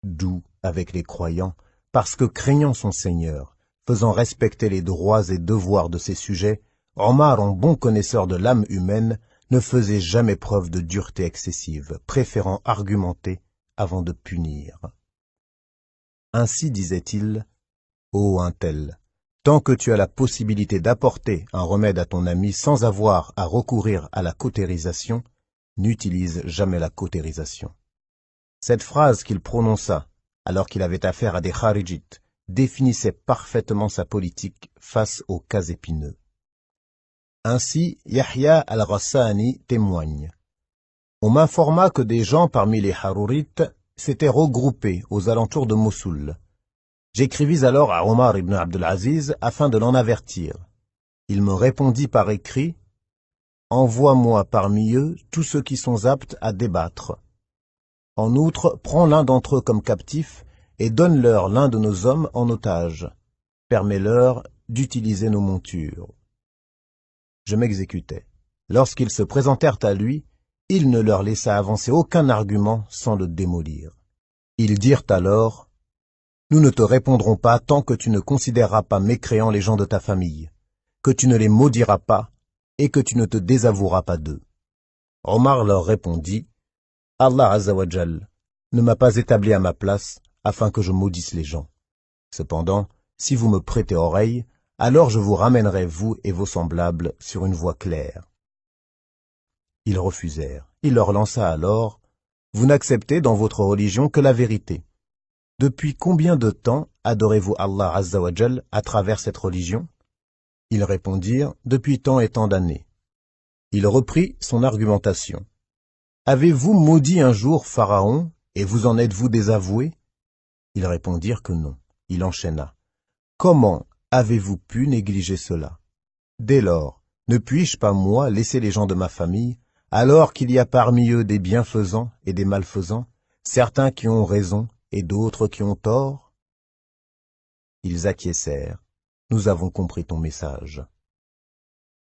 doux avec les croyants, parce que craignant son Seigneur, faisant respecter les droits et devoirs de ses sujets, Omar, en bon connaisseur de l'âme humaine, ne faisait jamais preuve de dureté excessive, préférant argumenter avant de punir. Ainsi disait-il, « Ô un tel, tant que tu as la possibilité d'apporter un remède à ton ami sans avoir à recourir à la cautérisation, n'utilise jamais la cautérisation. » Cette phrase qu'il prononça alors qu'il avait affaire à des Kharijites définissait parfaitement sa politique face aux cas épineux. Ainsi, Yahya al-Ghassani témoigne. On m'informa que des gens parmi les Harurites s'étaient regroupés aux alentours de Mossoul. J'écrivis alors à Omar ibn Abdelaziz afin de l'en avertir. Il me répondit par écrit « Envoie-moi parmi eux tous ceux qui sont aptes à débattre. En outre, prends l'un d'entre eux comme captif et donne-leur l'un de nos hommes en otage. Permets-leur d'utiliser nos montures. » Je m'exécutai. Lorsqu'ils se présentèrent à lui, il ne leur laissa avancer aucun argument sans le démolir. Ils dirent alors « Nous ne te répondrons pas tant que tu ne considéreras pas mécréants les gens de ta famille, que tu ne les maudiras pas et que tu ne te désavoueras pas d'eux. » Omar leur répondit « Allah Azza wa Jal ne m'a pas établi à ma place afin que je maudisse les gens. Cependant, si vous me prêtez oreille, alors je vous ramènerai, vous et vos semblables, sur une voie claire. » Ils refusèrent. Il leur lança alors « Vous n'acceptez dans votre religion que la vérité. Depuis combien de temps adorez-vous Allah Azza wa Jal à travers cette religion ?» Ils répondirent « Depuis tant et tant d'années. » Il reprit son argumentation. « Avez-vous maudit un jour Pharaon et vous en êtes-vous désavoué ?» Ils répondirent que non. Il enchaîna. « Comment avez-vous pu négliger cela? Dès lors, ne puis-je pas, moi, laisser les gens de ma famille, alors qu'il y a parmi eux des bienfaisants et des malfaisants, certains qui ont raison et d'autres qui ont tort ?» Ils acquiescèrent. « Nous avons compris ton message. »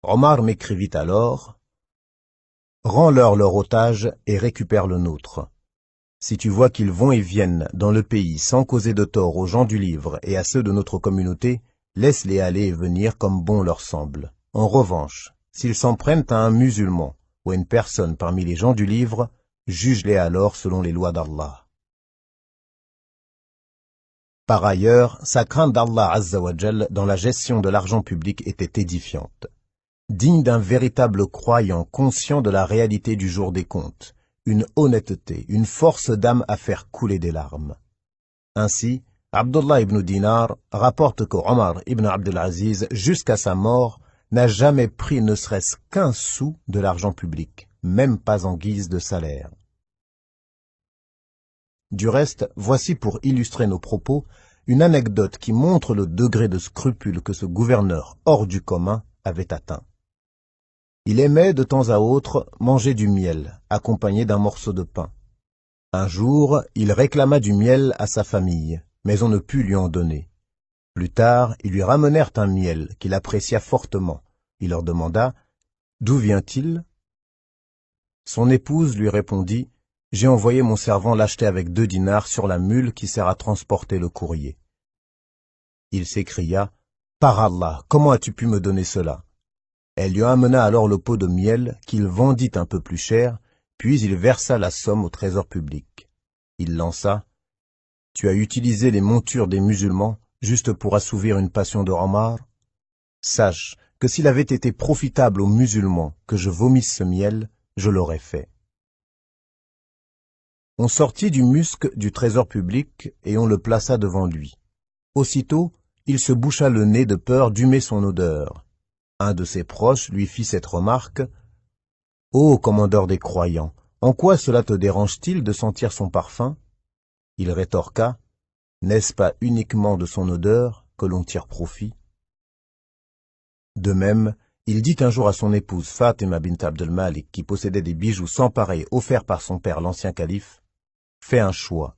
Omar m'écrivit alors « Rends-leur leur otage et récupère le nôtre. Si tu vois qu'ils vont et viennent dans le pays sans causer de tort aux gens du livre et à ceux de notre communauté, laisse-les aller et venir comme bon leur semble. En revanche, s'ils s'en prennent à un musulman ou à une personne parmi les gens du livre, juge-les alors selon les lois d'Allah. » Par ailleurs, sa crainte d'Allah Azza wa Jal dans la gestion de l'argent public était édifiante. Digne d'un véritable croyant conscient de la réalité du jour des comptes, une honnêteté, une force d'âme à faire couler des larmes. Ainsi, Abdullah ibn Dinar rapporte que Omar ibn Abdelaziz, jusqu'à sa mort, n'a jamais pris ne serait-ce qu'un sou de l'argent public, même pas en guise de salaire. Du reste, voici pour illustrer nos propos, une anecdote qui montre le degré de scrupule que ce gouverneur hors du commun avait atteint. Il aimait de temps à autre manger du miel, accompagné d'un morceau de pain. Un jour, il réclama du miel à sa famille, mais on ne put lui en donner. Plus tard, ils lui ramenèrent un miel qu'il apprécia fortement. Il leur demanda « D'où vient-il » Son épouse lui répondit « J'ai envoyé mon servant l'acheter avec 2 dinars sur la mule qui sert à transporter le courrier. » Il s'écria « Par Allah, comment as-tu pu me donner cela ?» Elle lui amena alors le pot de miel qu'il vendit un peu plus cher, puis il versa la somme au trésor public. Il lança « Tu as utilisé les montures des musulmans juste pour assouvir une passion de Omar? Sache que s'il avait été profitable aux musulmans que je vomisse ce miel, je l'aurais fait. » On sortit du musc du trésor public et on le plaça devant lui. Aussitôt, il se boucha le nez de peur d'humer son odeur. Un de ses proches lui fit cette remarque « Ô commandeur des croyants, en quoi cela te dérange-t-il de sentir son parfum ?» Il rétorqua « N'est-ce pas uniquement de son odeur que l'on tire profit ?» De même, il dit un jour à son épouse Fatima bint Abdel-Malik, qui possédait des bijoux sans pareil offerts par son père l'ancien calife, « Fais un choix.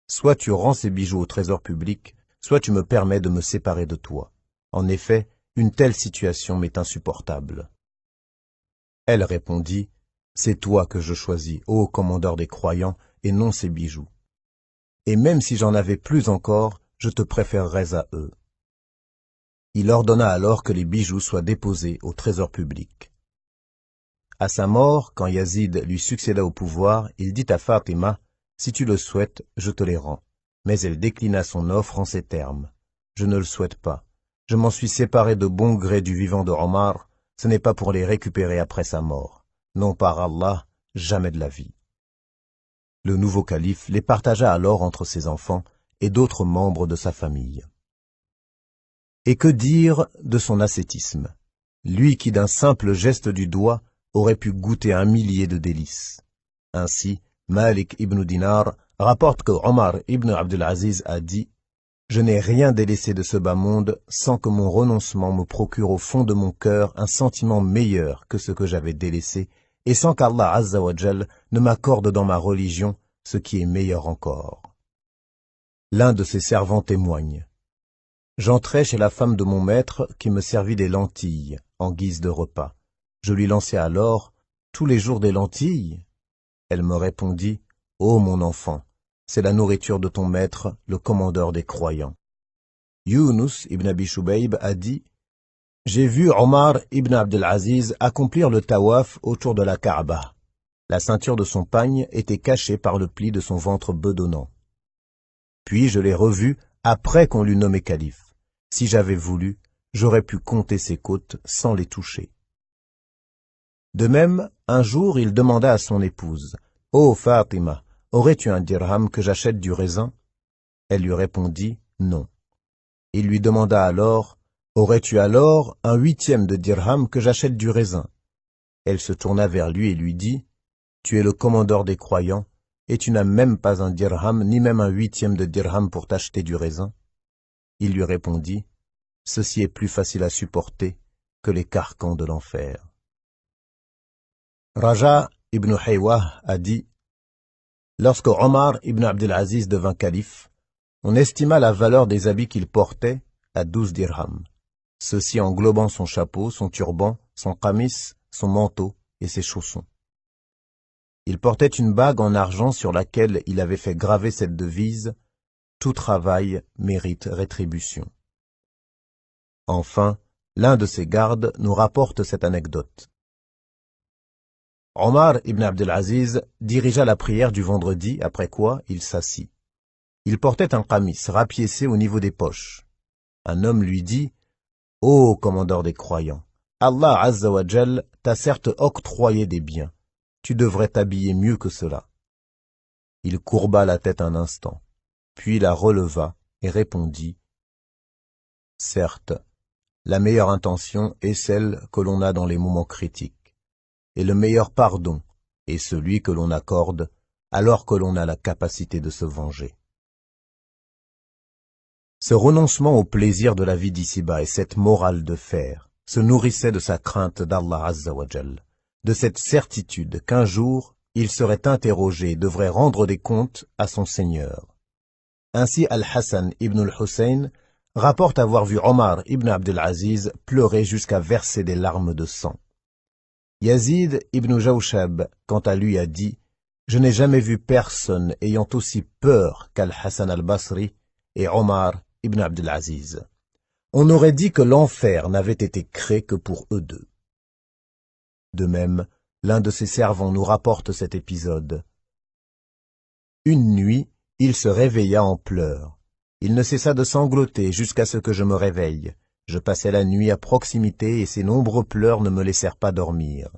Soit tu rends ces bijoux au trésor public, soit tu me permets de me séparer de toi. En effet, une telle situation m'est insupportable. » Elle répondit, « C'est toi que je choisis, ô commandeur des croyants, et non ces bijoux. » et même si j'en avais plus encore, je te préférerais à eux. » Il ordonna alors que les bijoux soient déposés au trésor public. À sa mort, quand Yazid lui succéda au pouvoir, il dit à Fatima, « Si tu le souhaites, je te les rends. » Mais elle déclina son offre en ces termes. « Je ne le souhaite pas. Je m'en suis séparé de bon gré du vivant de Omar, ce n'est pas pour les récupérer après sa mort. Non, par Allah, jamais de la vie. » Le nouveau calife les partagea alors entre ses enfants et d'autres membres de sa famille. Et que dire de son ascétisme, lui qui d'un simple geste du doigt aurait pu goûter 1 millier de délices. Ainsi, Malik ibn Dinar rapporte que Omar ibn Abdelaziz a dit « Je n'ai rien délaissé de ce bas monde sans que mon renoncement me procure au fond de mon cœur un sentiment meilleur que ce que j'avais délaissé, et sans qu'Allah Azza wa Jal ne m'accorde dans ma religion ce qui est meilleur encore. » L'un de ses servants témoigne. J'entrai chez la femme de mon maître qui me servit des lentilles en guise de repas. Je lui lançai alors « Tous les jours des lentilles ?» Elle me répondit « Ô mon enfant, c'est la nourriture de ton maître, le commandeur des croyants. » Yunus ibn Abi Shubayb a dit « J'ai vu Omar ibn Abdelaziz accomplir le tawaf autour de la Kaaba. La ceinture de son pagne était cachée par le pli de son ventre bedonnant. Puis je l'ai revu après qu'on l'eût nommé calife. Si j'avais voulu, j'aurais pu compter ses côtes sans les toucher. » De même, un jour, il demanda à son épouse, « Ô Fatima, aurais-tu un dirham que j'achète du raisin ?» Elle lui répondit, « Non. » Il lui demanda alors, « Aurais-tu alors un 8e de dirham que j'achète du raisin ?» Elle se tourna vers lui et lui dit, « Tu es le commandeur des croyants, et tu n'as même pas un dirham, ni même un 8e de dirham pour t'acheter du raisin. » Il lui répondit, « Ceci est plus facile à supporter que les carcans de l'enfer. » Raja ibn Haywah a dit, « Lorsque Omar ibn Abdelaziz devint calife, on estima la valeur des habits qu'il portait à 12 dirhams, ceci englobant son chapeau, son turban, son qamis, son manteau et ses chaussons. Il portait une bague en argent sur laquelle il avait fait graver cette devise « Tout travail mérite rétribution. » Enfin, l'un de ses gardes nous rapporte cette anecdote. Omar ibn Abdelaziz dirigea la prière du vendredi, après quoi il s'assit. Il portait un qamis rapiécé au niveau des poches. Un homme lui dit, « Ô commandeur des croyants, Allah Azza wa Jal t'a certes octroyé des biens. Tu devrais t'habiller mieux que cela. » Il courba la tête un instant, puis la releva et répondit, « Certes, la meilleure intention est celle que l'on a dans les moments critiques, et le meilleur pardon est celui que l'on accorde alors que l'on a la capacité de se venger. » Ce renoncement au plaisir de la vie d'ici-bas et cette morale de fer se nourrissaient de sa crainte d'Allah Azza wa Jal, de cette certitude qu'un jour il serait interrogé et devrait rendre des comptes à son Seigneur. Ainsi Al-Hassan ibn al-Hussein rapporte avoir vu Omar ibn Abdelaziz pleurer jusqu'à verser des larmes de sang. Yazid ibn Jawshab, quant à lui, a dit « Je n'ai jamais vu personne ayant aussi peur qu'Al-Hassan al-Basri et Omar ibn Abdelaziz. On aurait dit que l'enfer n'avait été créé que pour eux deux. » De même, l'un de ses servants nous rapporte cet épisode. « Une nuit, il se réveilla en pleurs. Il ne cessa de sangloter jusqu'à ce que je me réveille. Je passai la nuit à proximité et ses nombreux pleurs ne me laissèrent pas dormir.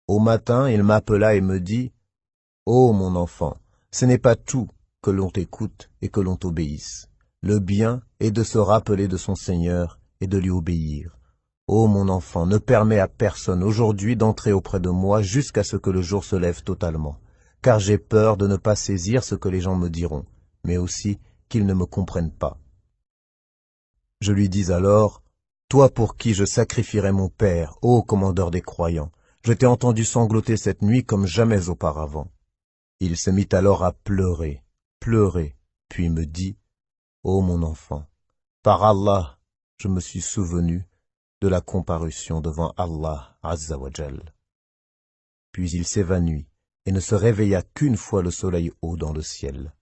Au matin, il m'appela et me dit, « Ô mon enfant, ce n'est pas tout que l'on t'écoute et que l'on t'obéisse. Le bien est de se rappeler de son Seigneur et de lui obéir. Ô mon enfant, ne permets à personne aujourd'hui d'entrer auprès de moi jusqu'à ce que le jour se lève totalement, car j'ai peur de ne pas saisir ce que les gens me diront, mais aussi qu'ils ne me comprennent pas. » Je lui dis alors, « Toi pour qui je sacrifierai mon père, ô commandeur des croyants, je t'ai entendu sangloter cette nuit comme jamais auparavant. » Il se mit alors à pleurer, puis me dit, « Ô mon enfant, par Allah, je me suis souvenu de la comparution devant Allah Azza wa Jal. » Puis il s'évanouit et ne se réveilla qu'une fois le soleil haut dans le ciel.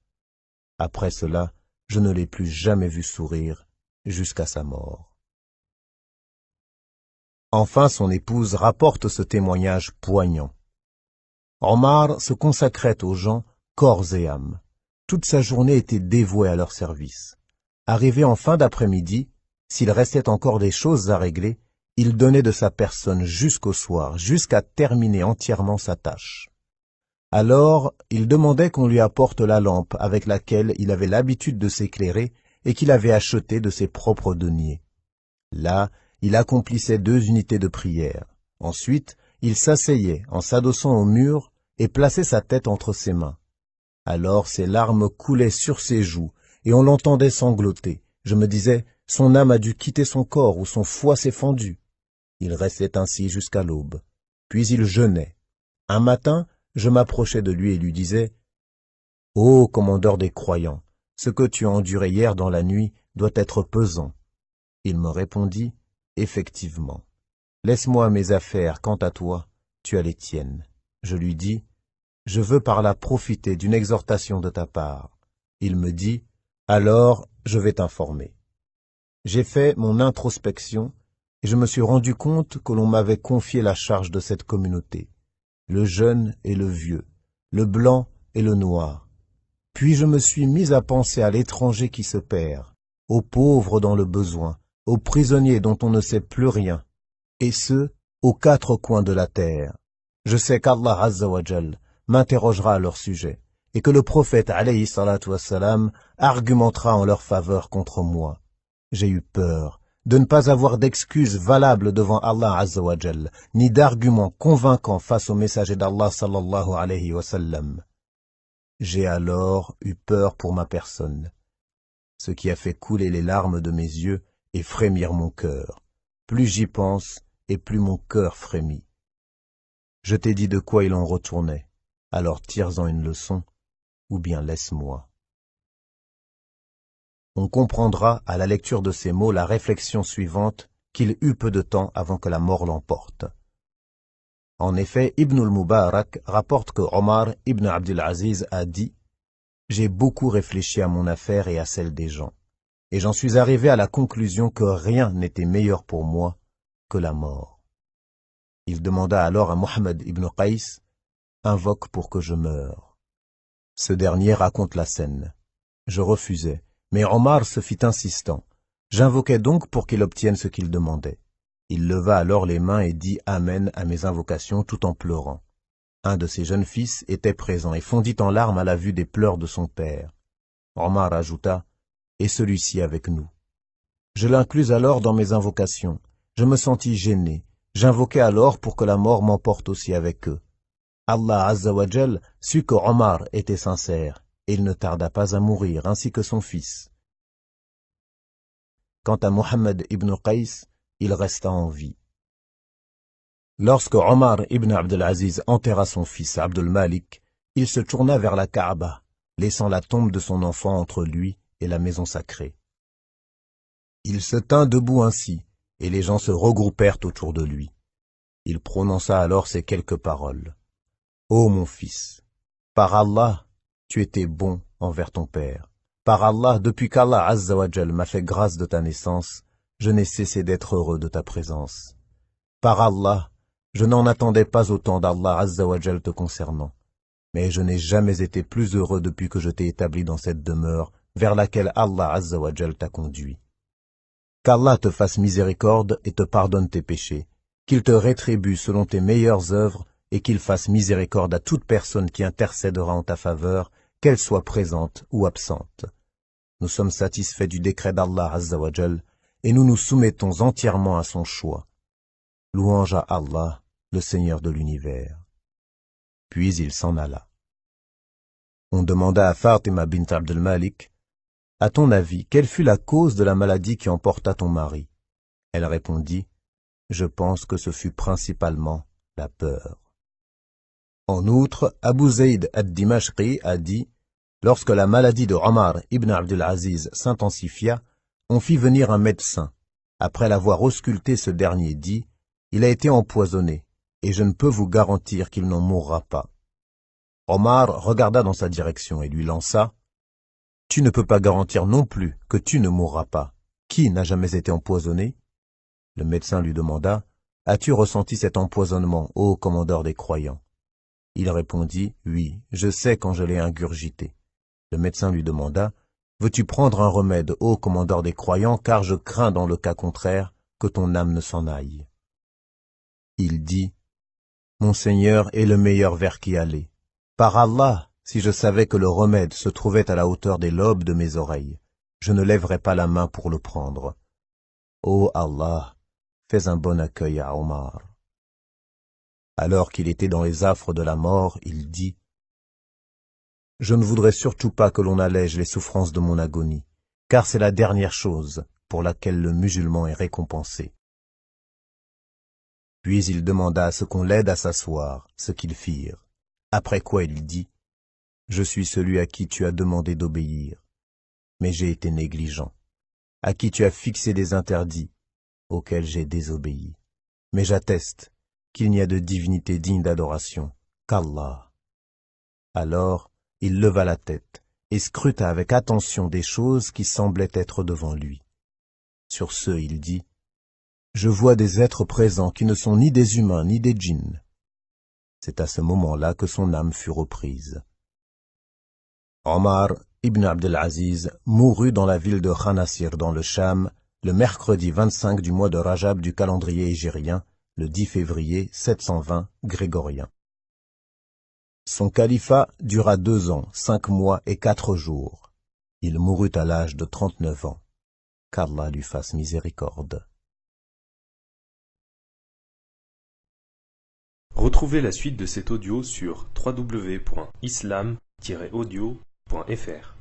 Après cela, je ne l'ai plus jamais vu sourire jusqu'à sa mort. Enfin, son épouse rapporte ce témoignage poignant. Omar se consacrait aux gens corps et âme. Toute sa journée était dévouée à leur service. Arrivé en fin d'après-midi, s'il restait encore des choses à régler, il donnait de sa personne jusqu'au soir, jusqu'à terminer entièrement sa tâche. Alors, il demandait qu'on lui apporte la lampe avec laquelle il avait l'habitude de s'éclairer et qu'il avait achetée de ses propres deniers. Là, il accomplissait 2 unités de prière. Ensuite, il s'asseyait en s'adossant au mur et plaçait sa tête entre ses mains. Alors ses larmes coulaient sur ses joues et on l'entendait sangloter. Je me disais, son âme a dû quitter son corps ou son foie s'est fendu. Il restait ainsi jusqu'à l'aube. Puis il jeûnait. Un matin, je m'approchai de lui et lui disais, « Ô commandeur des croyants, ce que tu as enduré hier dans la nuit doit être pesant. » Il me répondit, « Effectivement. Laisse-moi mes affaires, quant à toi, tu as les tiennes. » Je lui dis, « Je veux par là profiter d'une exhortation de ta part. » Il me dit, « Alors, je vais t'informer. » J'ai fait mon introspection et je me suis rendu compte que l'on m'avait confié la charge de cette communauté, le jeune et le vieux, le blanc et le noir. Puis je me suis mis à penser à l'étranger qui se perd, aux pauvres dans le besoin, aux prisonniers dont on ne sait plus rien, et ce, aux 4 coins de la terre. Je sais qu'Allah Azza wa Jal m'interrogera à leur sujet, et que le prophète alayhi salatu wassalam argumentera en leur faveur contre moi. J'ai eu peur de ne pas avoir d'excuses valables devant Allah Azza wa Jal, ni d'arguments convaincants face au messager d'Allah sallallahu alayhi wa sallam. J'ai alors eu peur pour ma personne, ce qui a fait couler les larmes de mes yeux et frémir mon cœur. Plus j'y pense, et plus mon cœur frémit. Je t'ai dit de quoi il en retournait, alors tire-en une leçon, ou bien laisse-moi. On comprendra à la lecture de ces mots la réflexion suivante qu'il eut peu de temps avant que la mort l'emporte. En effet, Ibn al-Mubarak rapporte que Omar ibn Abdul Aziz a dit « J'ai beaucoup réfléchi à mon affaire et à celle des gens, et j'en suis arrivé à la conclusion que rien n'était meilleur pour moi que la mort. » Il demanda alors à Mohammed ibn Qais « Invoque pour que je meure. » Ce dernier raconte la scène. Je refusai, mais Omar se fit insistant. J'invoquai donc pour qu'il obtienne ce qu'il demandait. Il leva alors les mains et dit « Amen » à mes invocations tout en pleurant. Un de ses jeunes fils était présent et fondit en larmes à la vue des pleurs de son père. Omar ajouta « Et celui-ci avec nous. » Je l'inclus alors dans mes invocations. Je me sentis gêné. J'invoquai alors pour que la mort m'emporte aussi avec eux. Allah Azza wa Jal sut que Omar était sincère, et il ne tarda pas à mourir, ainsi que son fils. Quant à Mohammed ibn Qais, il resta en vie. Lorsque Omar ibn Abdul Aziz enterra son fils Abdul Malik, il se tourna vers la Kaaba, laissant la tombe de son enfant entre lui et la maison sacrée. Il se tint debout ainsi, et les gens se regroupèrent autour de lui. Il prononça alors ces quelques paroles. « Ô mon fils, par Allah, tu étais bon envers ton père. Par Allah, depuis qu'Allah Azza wa Jal m'a fait grâce de ta naissance, je n'ai cessé d'être heureux de ta présence. Par Allah, je n'en attendais pas autant d'Allah Azza wa Jal te concernant, mais je n'ai jamais été plus heureux depuis que je t'ai établi dans cette demeure vers laquelle Allah Azza wa Jal t'a conduit. Qu'Allah te fasse miséricorde et te pardonne tes péchés, qu'il te rétribue selon tes meilleures œuvres et qu'il fasse miséricorde à toute personne qui intercédera en ta faveur, qu'elle soit présente ou absente. Nous sommes satisfaits du décret d'Allah Azza wa Jal et nous nous soumettons entièrement à son choix. Louange à Allah, le Seigneur de l'univers. » Puis il s'en alla. On demanda à Fatima bint Abdul Malik, « À ton avis, quelle fut la cause de la maladie qui emporta ton mari ?» Elle répondit, « Je pense que ce fut principalement la peur. » En outre, Abu Zayd ad-Dimashqi a dit, « Lorsque la maladie de Omar ibn Abdul Aziz s'intensifia, on fit venir un médecin. Après l'avoir ausculté, ce dernier dit, « Il a été empoisonné, et je ne peux vous garantir qu'il n'en mourra pas. » Omar regarda dans sa direction et lui lança, Tu ne peux pas garantir non plus que tu ne mourras pas. Qui n'a jamais été empoisonné? Le médecin lui demanda, As-tu ressenti cet empoisonnement, ô commandeur des croyants? Il répondit, Oui, je sais quand je l'ai ingurgité. Le médecin lui demanda, Veux-tu prendre un remède, ô commandeur des croyants, car je crains dans le cas contraire que ton âme ne s'en aille. Il dit, Mon Seigneur est le meilleur vers qui aller. Par Allah, si je savais que le remède se trouvait à la hauteur des lobes de mes oreilles, je ne lèverais pas la main pour le prendre. Ô Allah, fais un bon accueil à Omar. Alors qu'il était dans les affres de la mort, il dit, Je ne voudrais surtout pas que l'on allège les souffrances de mon agonie, car c'est la dernière chose pour laquelle le musulman est récompensé. Puis il demanda à ce qu'on l'aide à s'asseoir, ce qu'ils firent. Après quoi il dit, Je suis celui à qui tu as demandé d'obéir, mais j'ai été négligent, à qui tu as fixé des interdits, auxquels j'ai désobéi. Mais j'atteste qu'il n'y a de divinité digne d'adoration qu'Allah. Alors il leva la tête et scruta avec attention des choses qui semblaient être devant lui. Sur ce, il dit, Je vois des êtres présents qui ne sont ni des humains ni des djinns. C'est à ce moment-là que son âme fut reprise. Omar ibn Abdelaziz mourut dans la ville de Khanasir dans le Cham, le mercredi 25 du mois de Rajab du calendrier hégérien, le 10 février 720 grégorien. Son califat dura 2 ans, 5 mois et 4 jours. Il mourut à l'âge de 39 ans. Qu'Allah lui fasse miséricorde. Retrouvez la suite de cet audio sur www.islam-audio.fr.